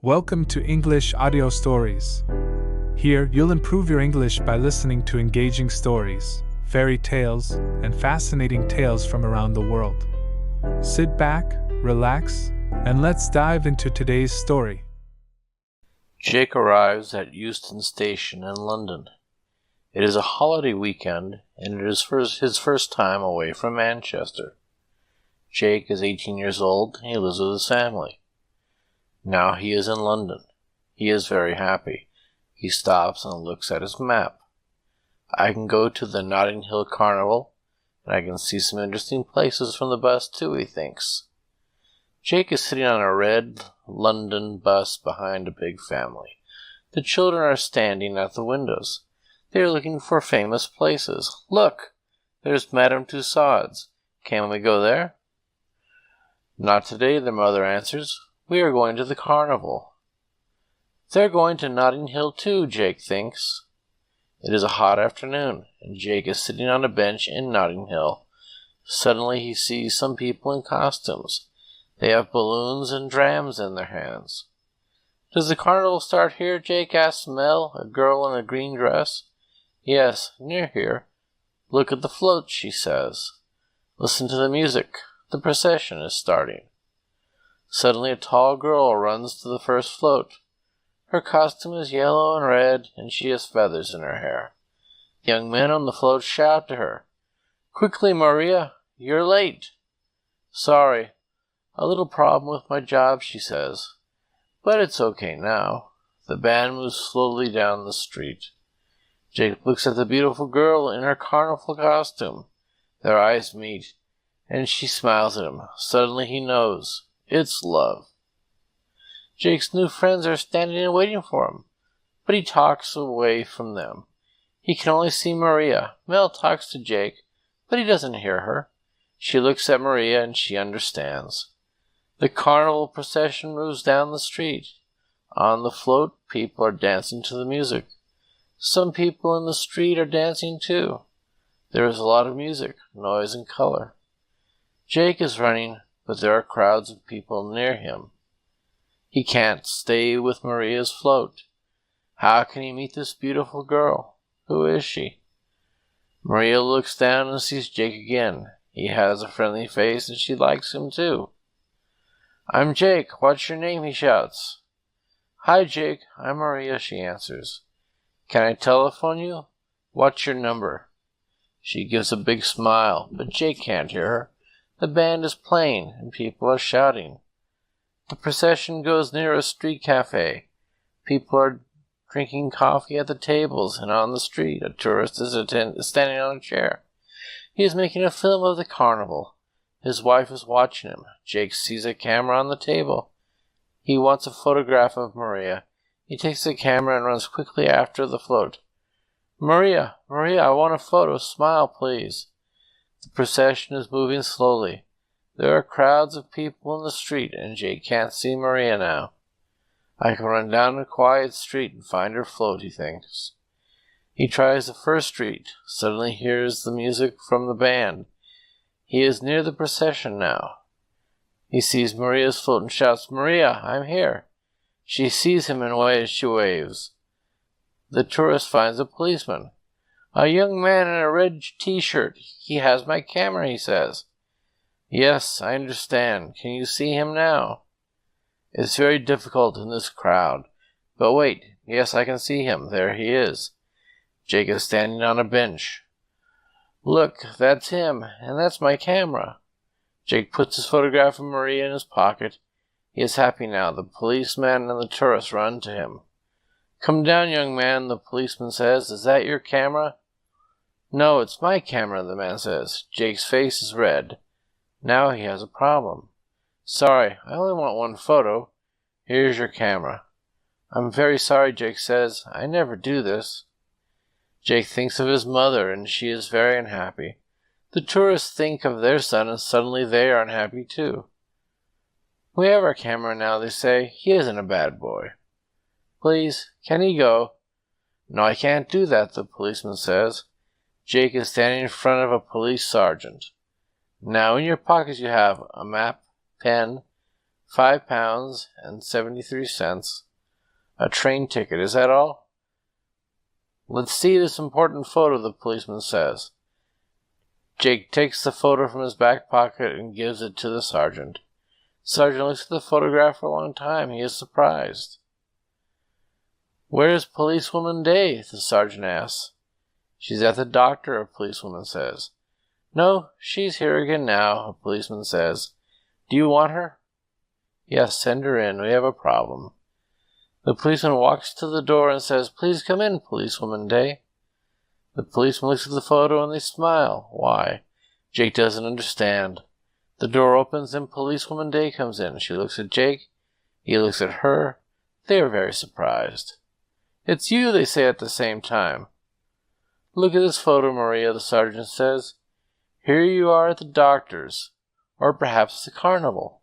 Welcome to English Audio Stories. Here, you'll improve your English by listening to engaging stories, fairy tales, and fascinating tales from around the world. Sit back, relax, and let's dive into today's story. Jake arrives at Euston Station in London. It is a holiday weekend, and it is his first time away from Manchester. Jake is 18 years old, and he lives with his family. Now he is in London. He is very happy. He stops and looks at his map. I can go to the Notting Hill Carnival, and I can see some interesting places from the bus too, he thinks. Jake is sitting on a red London bus behind a big family. The children are standing at the windows. They are looking for famous places. Look! There's Madame Tussauds. Can we go there? Not today, their mother answers. We are going to the carnival. They're going to Notting Hill too, Jake thinks. It is a hot afternoon, and Jake is sitting on a bench in Notting Hill. Suddenly he sees some people in costumes. They have balloons and drams in their hands. Does the carnival start here? Jake asks Mel, a girl in a green dress. Yes, near here. Look at the float, she says. Listen to the music. The procession is starting. Suddenly a tall girl runs to the first float. Her costume is yellow and red, and she has feathers in her hair. Young men on the float shout to her. Quickly, Maria, you're late. Sorry, a little problem with my job, she says. But it's okay now. The band moves slowly down the street. Jake looks at the beautiful girl in her carnival costume. Their eyes meet, and she smiles at him. Suddenly he knows. It's love. Jake's new friends are standing and waiting for him, but he talks away from them. He can only see Maria. Mel talks to Jake, but he doesn't hear her. She looks at Maria and she understands. The carnival procession moves down the street. On the float, people are dancing to the music. Some people in the street are dancing too. There is a lot of music, noise, and color. Jake is running, but there are crowds of people near him. He can't stay with Maria's float. How can he meet this beautiful girl? Who is she? Maria looks down and sees Jake again. He has a friendly face and she likes him too. I'm Jake. What's your name? He shouts. Hi, Jake. I'm Maria, she answers. Can I telephone you? What's your number? She gives a big smile, but Jake can't hear her. The band is playing, and people are shouting. The procession goes near a street cafe. People are drinking coffee at the tables, and on the street, a tourist is standing on a chair. He is making a film of the carnival. His wife is watching him. Jake sees a camera on the table. He wants a photograph of Maria. He takes the camera and runs quickly after the float. Maria, I want a photo. Smile, please. The procession is moving slowly. There are crowds of people in the street, and Jake can't see Maria now. I can run down a quiet street and find her float, he thinks. He tries the first street. Suddenly he hears the music from the band. He is near the procession now. He sees Maria's float and shouts, Maria, I'm here. She sees him and she waves. The tourist finds a policeman. A young man in a red t-shirt. He has my camera, he says. Yes, I understand. Can you see him now? It's very difficult in this crowd. But wait, yes, I can see him. There he is. Jake is standing on a bench. Look, that's him, and that's my camera. Jake puts his photograph of Maria in his pocket. He is happy now. The policeman and the tourist run to him. Come down, young man, the policeman says. Is that your camera? No, it's my camera, the man says. Jake's face is red. Now he has a problem. Sorry, I only want one photo. Here's your camera. I'm very sorry, Jake says. I never do this. Jake thinks of his mother, and she is very unhappy. The tourists think of their son, and suddenly they are unhappy too. We have our camera now, they say. He isn't a bad boy. Please, can he go? No, I can't do that, the policeman says. Jake is standing in front of a police sergeant. Now in your pockets you have a map, pen, £5 and 73 cents. A train ticket, is that all? Let's see this important photo, the policeman says. Jake takes the photo from his back pocket and gives it to the sergeant. The sergeant looks at the photograph for a long time. He is surprised. "Where's Policewoman Day?" the sergeant asks. "She's at the doctor," a policewoman says. "No, she's here again now," a policeman says. "Do you want her?" "Yes, send her in. We have a problem." The policeman walks to the door and says, "Please come in, Policewoman Day." The policeman looks at the photo and they smile. Why? Jake doesn't understand. The door opens and Policewoman Day comes in. She looks at Jake. He looks at her. They are very surprised. "It's you," they say at the same time. "Look at this photo, Maria," the sergeant says. "Here you are at the doctor's, or perhaps the carnival."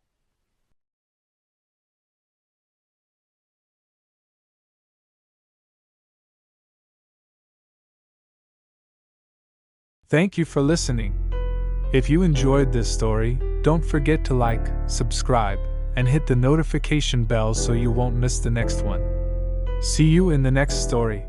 Thank you for listening. If you enjoyed this story, don't forget to like, subscribe, and hit the notification bell so you won't miss the next one. See you in the next story.